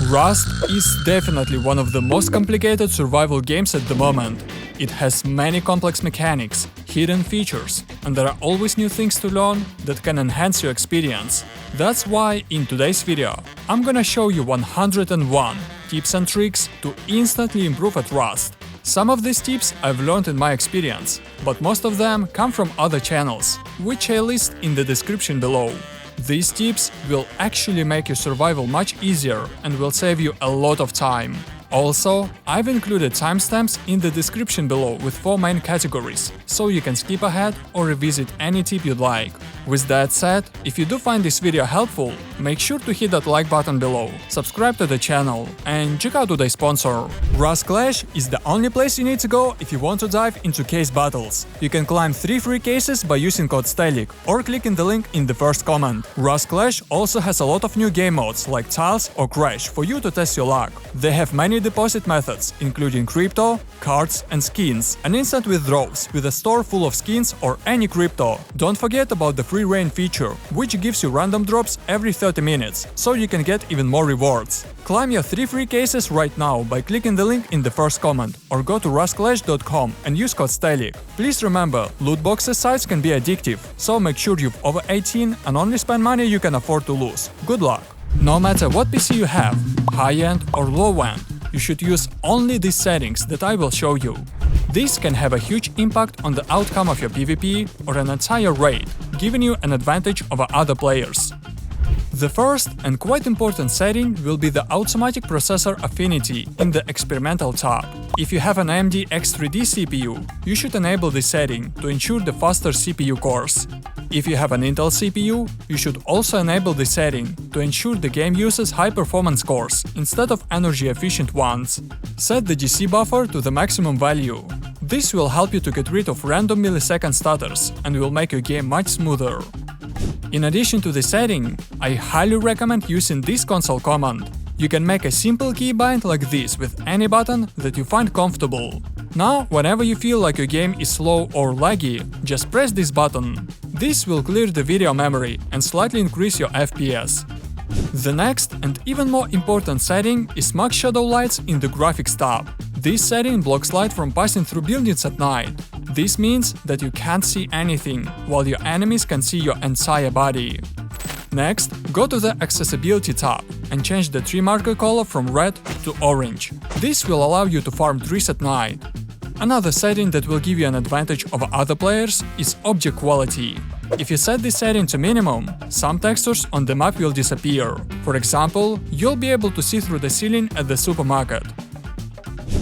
Rust is definitely one of the most complicated survival games at the moment. It has many complex mechanics, hidden features, and there are always new things to learn that can enhance your experience. That's why in today's video I'm gonna show you 101 tips and tricks to instantly improve at Rust. Some of these tips I've learned in my experience, but most of them come from other channels, which I list in the description below. These tips will actually make your survival much easier and will save you a lot of time. Also, I've included timestamps in the description below with 4 main categories, so you can skip ahead or revisit any tip you'd like. With that said, if you do find this video helpful, make sure to hit that like button below, subscribe to the channel, and check out today's sponsor. Rust Clash is the only place you need to go if you want to dive into case battles. You can climb 3 free cases by using code STELIC or clicking the link in the first comment. Rust Clash also has a lot of new game modes like Tiles or Crash for you to test your luck. They have many deposit methods, including crypto, cards and skins, and instant withdrawals with a store full of skins or any crypto. Don't forget about the free reign feature, which gives you random drops every 30 minutes, so you can get even more rewards. Climb your 3 free cases right now by clicking the link in the first comment, or go to rustclash.com and use code STELIC. Please remember, loot boxes sites can be addictive, so make sure you're over 18 and only spend money you can afford to lose. Good luck! No matter what PC you have, high-end or low-end, you should use only these settings that I will show you. This can have a huge impact on the outcome of your PvP or an entire raid, giving you an advantage over other players. The first and quite important setting will be the automatic processor affinity in the experimental tab. If you have an AMD X3D CPU, you should enable this setting to ensure the faster CPU cores. If you have an Intel CPU, you should also enable this setting to ensure the game uses high-performance cores instead of energy-efficient ones. Set the DC buffer to the maximum value. This will help you to get rid of random millisecond stutters and will make your game much smoother. In addition to this setting, I highly recommend using this console command. You can make a simple keybind like this with any button that you find comfortable. Now, whenever you feel like your game is slow or laggy, just press this button. This will clear the video memory and slightly increase your FPS. The next and even more important setting is max shadow lights in the graphics tab. This setting blocks light from passing through buildings at night. This means that you can't see anything, while your enemies can see your entire body. Next, go to the Accessibility tab and change the tree marker color from red to orange. This will allow you to farm trees at night. Another setting that will give you an advantage over other players is object quality. If you set this setting to minimum, some textures on the map will disappear. For example, you'll be able to see through the ceiling at the supermarket.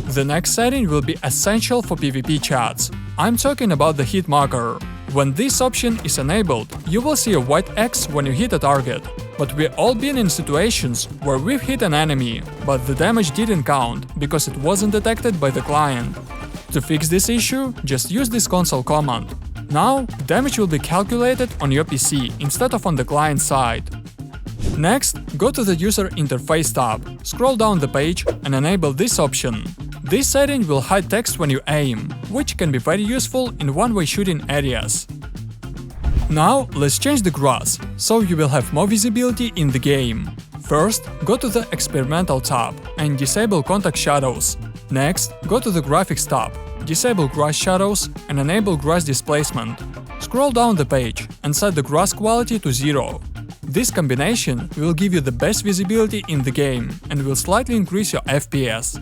The next setting will be essential for PvP chats. I'm talking about the hit marker. When this option is enabled, you will see a white X when you hit a target. But we've all been in situations where we've hit an enemy, but the damage didn't count because it wasn't detected by the client. To fix this issue, just use this console command. Now, damage will be calculated on your PC instead of on the client side. Next, go to the User Interface tab, scroll down the page and enable this option. This setting will hide text when you aim, which can be very useful in one-way shooting areas. Now, let's change the grass, so you will have more visibility in the game. First, go to the Experimental tab and disable Contact Shadows. Next, go to the Graphics tab, disable Grass Shadows and enable Grass Displacement. Scroll down the page and set the grass quality to 0. This combination will give you the best visibility in the game and will slightly increase your FPS.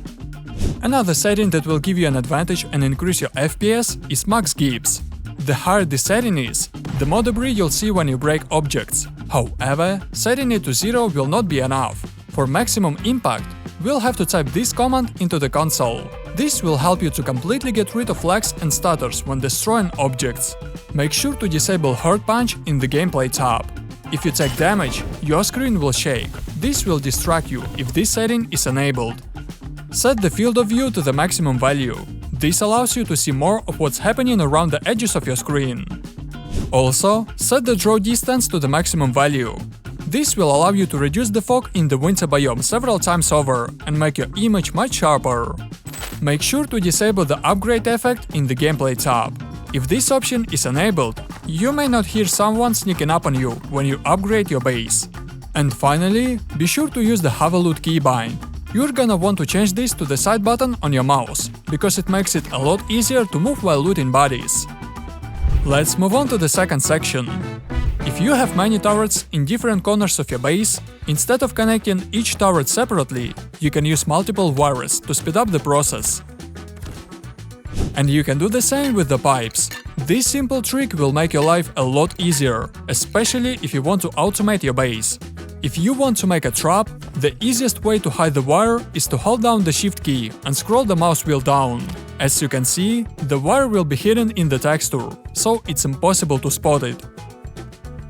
Another setting that will give you an advantage and increase your FPS is Max Gibbs. The higher this setting is, the more debris you'll see when you break objects. However, setting it to 0 will not be enough. For maximum impact, we'll have to type this command into the console. This will help you to completely get rid of lags and stutters when destroying objects. Make sure to disable Hurt Punch in the Gameplay tab. If you take damage, your screen will shake. This will distract you if this setting is enabled. Set the field of view to the maximum value. This allows you to see more of what's happening around the edges of your screen. Also, set the draw distance to the maximum value. This will allow you to reduce the fog in the winter biome several times over and make your image much sharper. Make sure to disable the upgrade effect in the Gameplay tab. If this option is enabled, you may not hear someone sneaking up on you when you upgrade your base. And finally, be sure to use the Have a Loot keybind. You're gonna want to change this to the side button on your mouse, because it makes it a lot easier to move while looting bodies. Let's move on to the second section. If you have many turrets in different corners of your base, instead of connecting each turret separately, you can use multiple wires to speed up the process. And you can do the same with the pipes. This simple trick will make your life a lot easier, especially if you want to automate your base. If you want to make a trap, the easiest way to hide the wire is to hold down the Shift key and scroll the mouse wheel down. As you can see, the wire will be hidden in the texture, so it's impossible to spot it.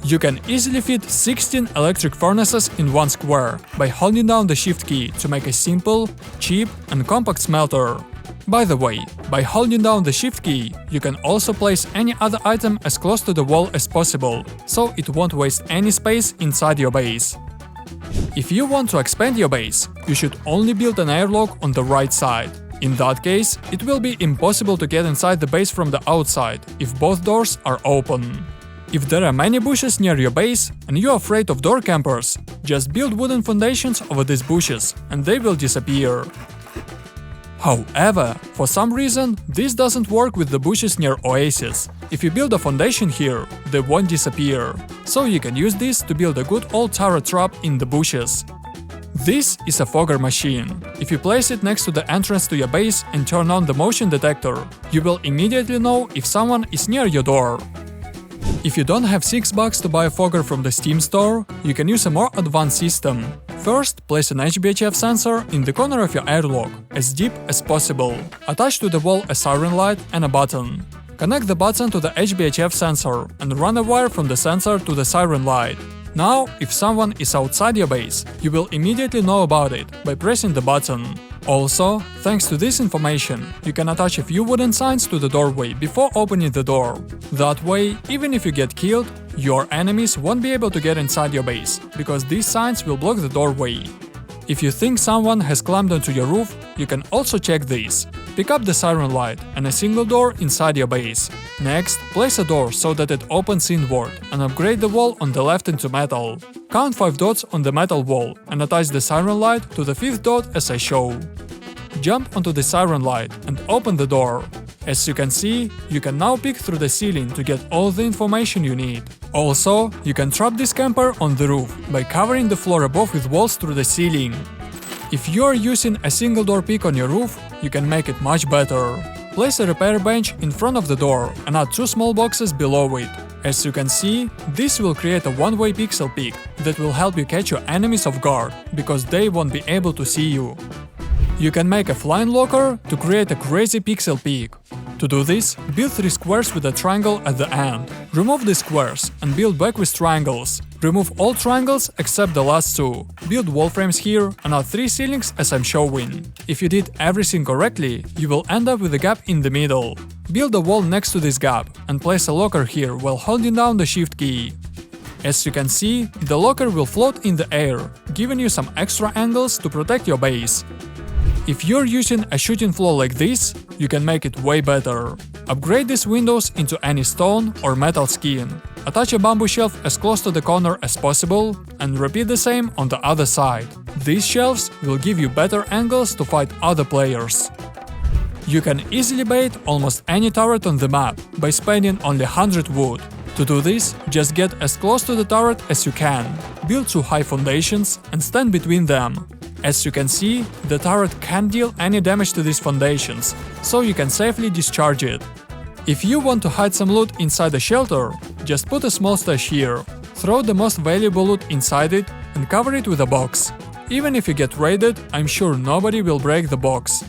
You can easily fit 16 electric furnaces in one square by holding down the Shift key to make a simple, cheap and compact smelter. By the way, by holding down the Shift key, you can also place any other item as close to the wall as possible, so it won't waste any space inside your base. If you want to expand your base, you should only build an airlock on the right side. In that case, it will be impossible to get inside the base from the outside if both doors are open. If there are many bushes near your base and you're afraid of door campers, just build wooden foundations over these bushes and they will disappear. However, for some reason, this doesn't work with the bushes near oases. If you build a foundation here, they won't disappear. So you can use this to build a good old turret trap in the bushes. This is a fogger machine. If you place it next to the entrance to your base and turn on the motion detector, you will immediately know if someone is near your door. If you don't have $6 to buy a fogger from the Steam store, you can use a more advanced system. First, place an HBHF sensor in the corner of your airlock, as deep as possible. Attach to the wall a siren light and a button. Connect the button to the HBHF sensor and run a wire from the sensor to the siren light. Now, if someone is outside your base, you will immediately know about it by pressing the button. Also, thanks to this information, you can attach a few wooden signs to the doorway before opening the door. That way, even if you get killed, your enemies won't be able to get inside your base, because these signs will block the doorway. If you think someone has climbed onto your roof, you can also check this. Pick up the siren light and a single door inside your base. Next, place a door so that it opens inward and upgrade the wall on the left into metal. Count 5 dots on the metal wall and attach the siren light to the 5th dot as I show. Jump onto the siren light and open the door. As you can see, you can now peek through the ceiling to get all the information you need. Also, you can trap this camper on the roof by covering the floor above with walls through the ceiling. If you are using a single door peek on your roof, you can make it much better. Place a repair bench in front of the door and add 2 small boxes below it. As you can see, this will create a one-way pixel peek that will help you catch your enemies off guard, because they won't be able to see you. You can make a flying locker to create a crazy pixel peek. To do this, build 3 squares with a triangle at the end. Remove the squares and build back with triangles. Remove all triangles except the last 2. Build wall frames here and add 3 ceilings as I'm showing. If you did everything correctly, you will end up with a gap in the middle. Build a wall next to this gap and place a locker here while holding down the Shift key. As you can see, the locker will float in the air, giving you some extra angles to protect your base. If you're using a shooting floor like this, you can make it way better. Upgrade these windows into any stone or metal skin. Attach a bamboo shelf as close to the corner as possible, and repeat the same on the other side. These shelves will give you better angles to fight other players. You can easily bait almost any turret on the map by spending only 100 wood. To do this, just get as close to the turret as you can. Build 2 high foundations and stand between them. As you can see, the turret can't deal any damage to these foundations, so you can safely discharge it. If you want to hide some loot inside the shelter, just put a small stash here. Throw the most valuable loot inside it and cover it with a box. Even if you get raided, I'm sure nobody will break the box.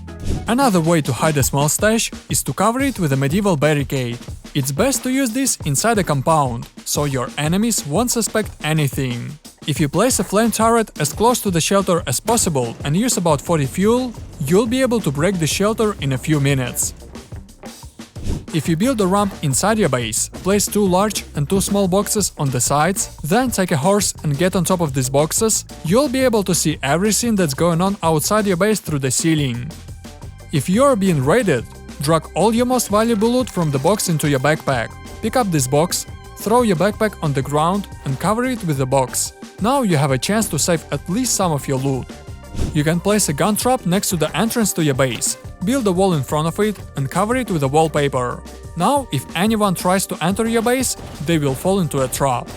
Another way to hide a small stash is to cover it with a medieval barricade. It's best to use this inside a compound, so your enemies won't suspect anything. If you place a flame turret as close to the shelter as possible and use about 40 fuel, you'll be able to break the shelter in a few minutes. If you build a ramp inside your base, place 2 large and 2 small boxes on the sides, then take a horse and get on top of these boxes, you'll be able to see everything that's going on outside your base through the ceiling. If you're being raided, drag all your most valuable loot from the box into your backpack. Pick up this box, throw your backpack on the ground and cover it with a box. Now you have a chance to save at least some of your loot. You can place a gun trap next to the entrance to your base, build a wall in front of it and cover it with a wallpaper. Now, if anyone tries to enter your base, they will fall into a trap.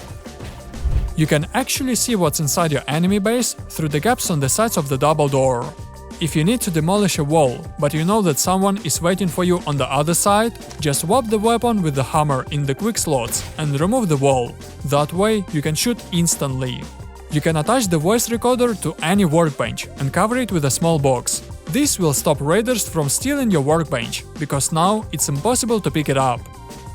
You can actually see what's inside your enemy base through the gaps on the sides of the double door. If you need to demolish a wall, but you know that someone is waiting for you on the other side, just swap the weapon with the hammer in the quick slots and remove the wall. That way you can shoot instantly. You can attach the voice recorder to any workbench and cover it with a small box. This will stop raiders from stealing your workbench, because now it's impossible to pick it up.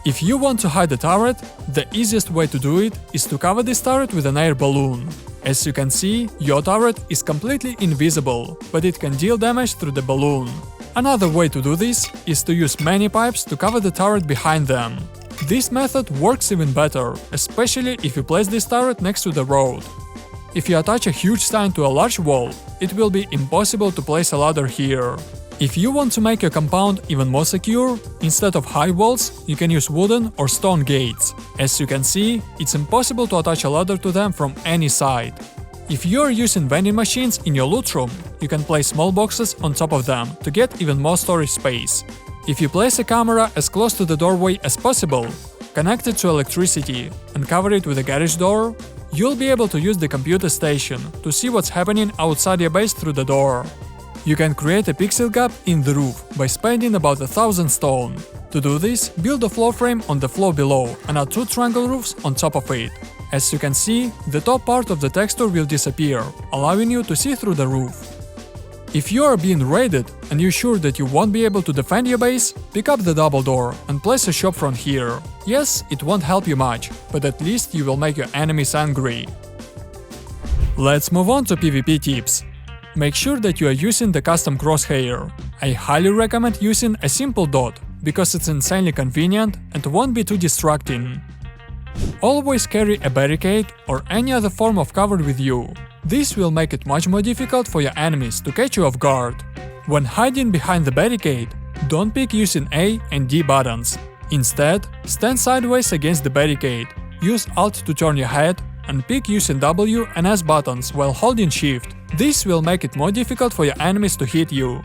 If you want to hide the turret, the easiest way to do it is to cover this turret with an air balloon. As you can see, your turret is completely invisible, but it can deal damage through the balloon. Another way to do this is to use many pipes to cover the turret behind them. This method works even better, especially if you place this turret next to the road. If you attach a huge sign to a large wall, it will be impossible to place a ladder here. If you want to make your compound even more secure, instead of high walls, you can use wooden or stone gates. As you can see, it's impossible to attach a ladder to them from any side. If you are using vending machines in your loot room, you can place small boxes on top of them to get even more storage space. If you place a camera as close to the doorway as possible, connect it to electricity, and cover it with a garage door, you'll be able to use the computer station to see what's happening outside your base through the door. You can create a pixel gap in the roof by spending about 1,000 stone. To do this, build a floor frame on the floor below and add 2 triangle roofs on top of it. As you can see, the top part of the texture will disappear, allowing you to see through the roof. If you are being raided and you're sure that you won't be able to defend your base, pick up the double door and place a shop front here. Yes, it won't help you much, but at least you will make your enemies angry. Let's move on to PvP tips. Make sure that you are using the custom crosshair. I highly recommend using a simple dot, because it's insanely convenient and won't be too distracting. Always carry a barricade or any other form of cover with you. This will make it much more difficult for your enemies to catch you off guard. When hiding behind the barricade, don't pick using A and D buttons. Instead, stand sideways against the barricade, use Alt to turn your head, and pick using W and S buttons while holding Shift. This will make it more difficult for your enemies to hit you.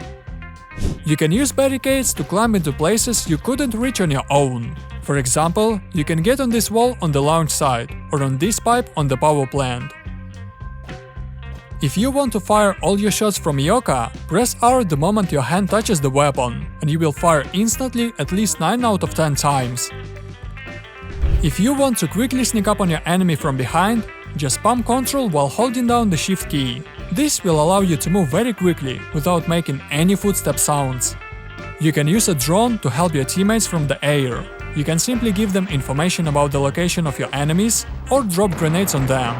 You can use barricades to climb into places you couldn't reach on your own. For example, you can get on this wall on the launch side, or on this pipe on the power plant. If you want to fire all your shots from Yoka, press R the moment your hand touches the weapon, and you will fire instantly at least 9 out of 10 times. If you want to quickly sneak up on your enemy from behind, just spam Ctrl while holding down the Shift key. This will allow you to move very quickly without making any footstep sounds. You can use a drone to help your teammates from the air. You can simply give them information about the location of your enemies or drop grenades on them.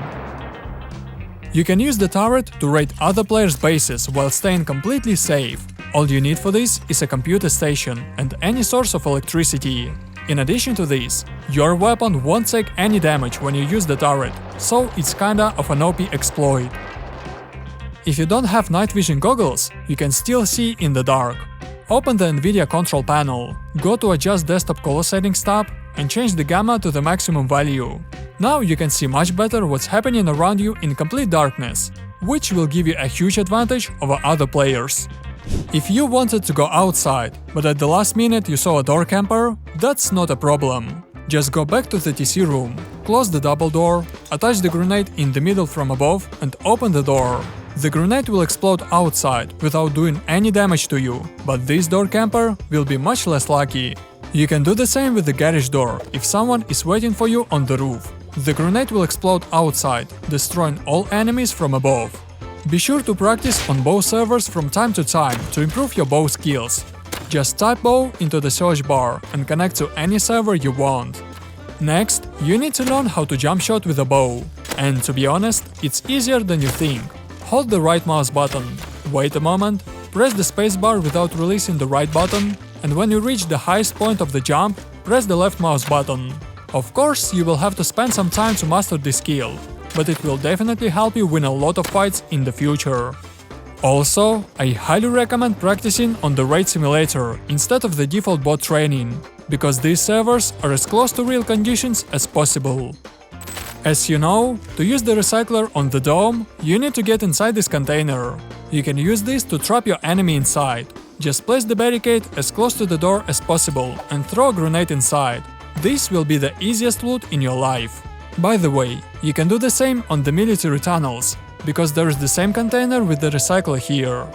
You can use the turret to raid other players' bases while staying completely safe. All you need for this is a computer station and any source of electricity. In addition to this, your weapon won't take any damage when you use the turret, so it's kinda of an OP exploit. If you don't have night vision goggles, you can still see in the dark. Open the NVIDIA control panel, go to Adjust Desktop Color Settings tab and change the gamma to the maximum value. Now you can see much better what's happening around you in complete darkness, which will give you a huge advantage over other players. If you wanted to go outside, but at the last minute you saw a door camper, that's not a problem. Just go back to the TC room, close the double door, attach the grenade in the middle from above and open the door. The grenade will explode outside without doing any damage to you, but this door camper will be much less lucky. You can do the same with the garage door if someone is waiting for you on the roof. The grenade will explode outside, destroying all enemies from above. Be sure to practice on bow servers from time to time to improve your bow skills. Just type bow into the search bar and connect to any server you want. Next, you need to learn how to jump shot with a bow. And to be honest, it's easier than you think. Hold the right mouse button, wait a moment, press the spacebar without releasing the right button, and when you reach the highest point of the jump, press the left mouse button. Of course, you will have to spend some time to master this skill, but it will definitely help you win a lot of fights in the future. Also, I highly recommend practicing on the raid simulator instead of the default bot training. because these servers are as close to real conditions as possible. As you know, to use the recycler on the dome, you need to get inside this container. You can use this to trap your enemy inside. Just place the barricade as close to the door as possible and throw a grenade inside. This will be the easiest loot in your life. By the way, you can do the same on the military tunnels, because there is the same container with the recycler here.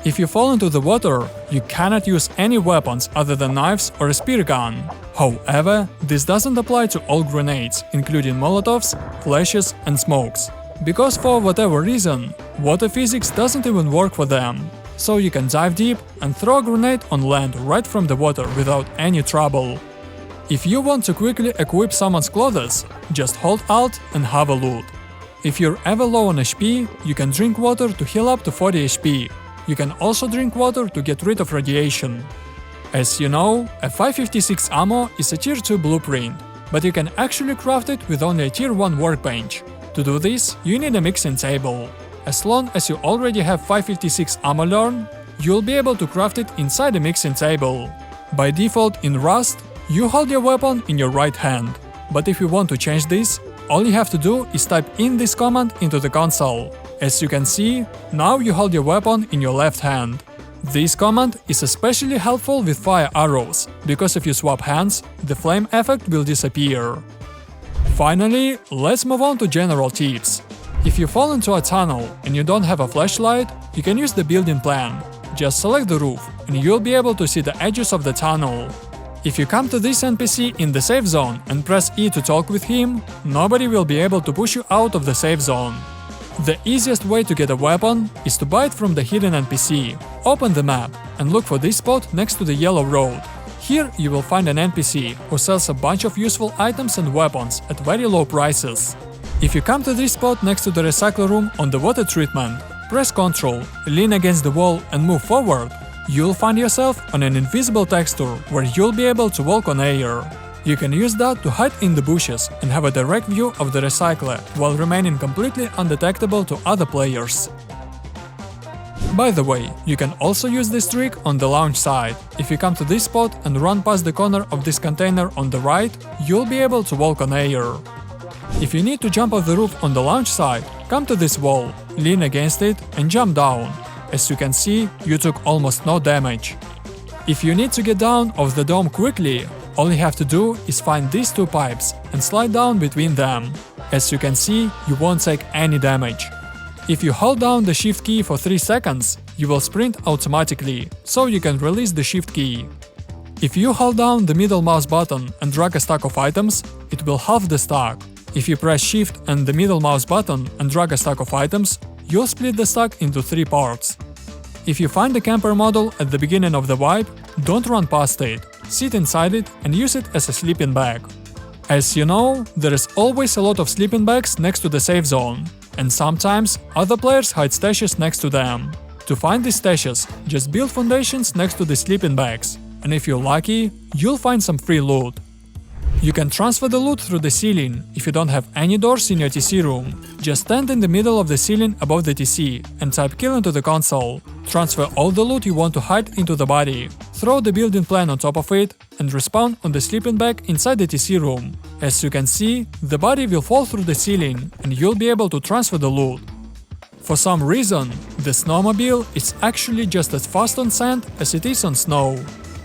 If you fall into the water, you cannot use any weapons other than knives or a spear gun. However, this doesn't apply to all grenades, including molotovs, flashes and smokes, because for whatever reason, water physics doesn't even work for them. So you can dive deep and throw a grenade on land right from the water without any trouble. If you want to quickly equip someone's clothes, just hold Alt and have a loot. If you're ever low on HP, you can drink water to heal up to 40 HP. You can also drink water to get rid of radiation. As you know, a 556 ammo is a tier 2 blueprint, but you can actually craft it with only a tier 1 workbench. To do this, you need a mixing table. As long as you already have 556 ammo learned, you'll be able to craft it inside a mixing table. By default in Rust, you hold your weapon in your right hand. But if you want to change this, all you have to do is type in this command into the console. As you can see, now you hold your weapon in your left hand. This command is especially helpful with fire arrows, because if you swap hands, the flame effect will disappear. Finally, let's move on to general tips. If you fall into a tunnel and you don't have a flashlight, you can use the building plan. Just select the roof and you'll be able to see the edges of the tunnel. If you come to this NPC in the safe zone and press E to talk with him, nobody will be able to push you out of the safe zone. The easiest way to get a weapon is to buy it from the hidden NPC. Open the map and look for this spot next to the yellow road. Here you will find an NPC who sells a bunch of useful items and weapons at very low prices. If you come to this spot next to the recycle room on the water treatment, press Ctrl, lean against the wall and move forward, you'll find yourself on an invisible texture where you'll be able to walk on air. You can use that to hide in the bushes and have a direct view of the recycler while remaining completely undetectable to other players. By the way, you can also use this trick on the launch side. If you come to this spot and run past the corner of this container on the right, you'll be able to walk on air. If you need to jump off the roof on the launch side, come to this wall, lean against it and jump down. As you can see, you took almost no damage. If you need to get down off the dome quickly, all you have to do is find these two pipes and slide down between them. As you can see, you won't take any damage. If you hold down the shift key for 3 seconds, you will sprint automatically, so you can release the shift key. If you hold down the middle mouse button and drag a stack of items, it will halve the stack. If you press shift and the middle mouse button and drag a stack of items, you'll split the stack into 3 parts. If you find the camper model at the beginning of the wipe, don't run past it. Sit inside it and use it as a sleeping bag. As you know, there is always a lot of sleeping bags next to the safe zone, and sometimes other players hide stashes next to them. To find these stashes, just build foundations next to the sleeping bags, and if you're lucky, you'll find some free loot. You can transfer the loot through the ceiling if you don't have any doors in your TC room. Just stand in the middle of the ceiling above the TC and type kill into the console. Transfer all the loot you want to hide into the body. Throw the building plan on top of it and respawn on the sleeping bag inside the TC room. As you can see, the body will fall through the ceiling and you'll be able to transfer the loot. For some reason, the snowmobile is actually just as fast on sand as it is on snow.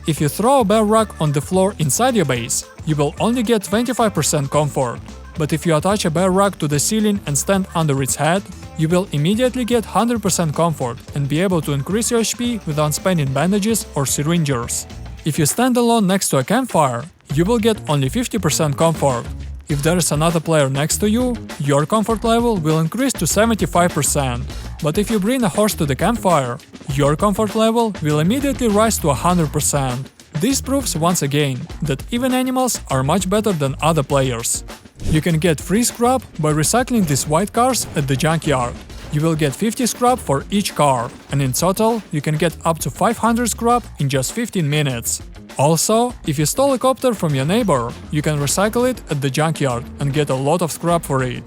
If you throw a bear rug on the floor inside your base, you will only get 25% comfort. But if you attach a bear rug to the ceiling and stand under its head, you will immediately get 100% comfort and be able to increase your HP without spending bandages or syringes. If you stand alone next to a campfire, you will get only 50% comfort. If there is another player next to you, your comfort level will increase to 75%. But if you bring a horse to the campfire, your comfort level will immediately rise to 100%. This proves once again that even animals are much better than other players. You can get free scrap by recycling these white cars at the junkyard. You will get 50 scrap for each car, and in total you can get up to 500 scrap in just 15 minutes. Also, if you stole a copter from your neighbor, you can recycle it at the junkyard and get a lot of scrap for it.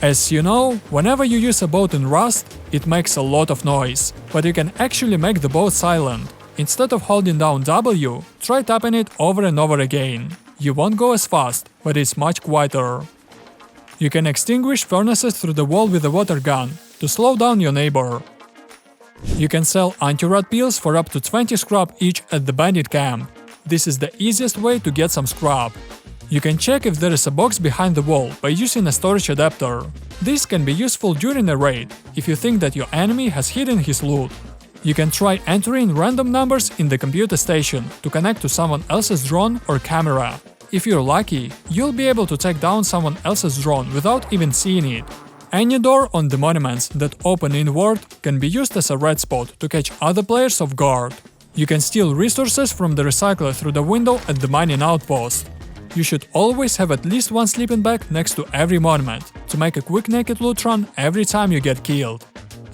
As you know, whenever you use a boat in Rust, it makes a lot of noise, but you can actually make the boat silent. Instead of holding down W, try tapping it over and over again. You won't go as fast, but it's much quieter. You can extinguish furnaces through the wall with a water gun to slow down your neighbor. You can sell anti-rat pills for up to 20 scrap each at the bandit camp. This is the easiest way to get some scrap. You can check if there is a box behind the wall by using a storage adapter. This can be useful during a raid, if you think that your enemy has hidden his loot. You can try entering random numbers in the computer station to connect to someone else's drone or camera. If you're lucky, you'll be able to take down someone else's drone without even seeing it. Any door on the monuments that open inward can be used as a red spot to catch other players off guard. You can steal resources from the recycler through the window at the mining outpost. You should always have at least one sleeping bag next to every monument to make a quick naked loot run every time you get killed.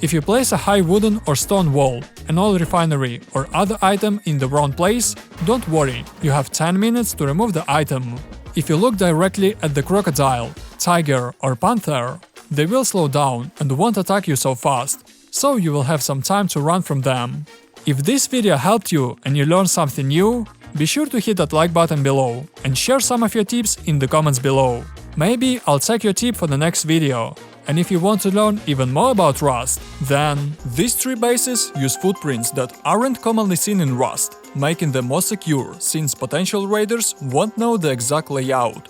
If you place a high wooden or stone wall, an oil refinery or other item in the wrong place, don't worry, you have 10 minutes to remove the item. If you look directly at the crocodile, tiger or panther, they will slow down and won't attack you so fast, so you will have some time to run from them. If this video helped you and you learned something new, be sure to hit that like button below and share some of your tips in the comments below. Maybe I'll take your tip for the next video. And if you want to learn even more about Rust, then these 3 bases use footprints that aren't commonly seen in Rust, making them more secure since potential raiders won't know the exact layout.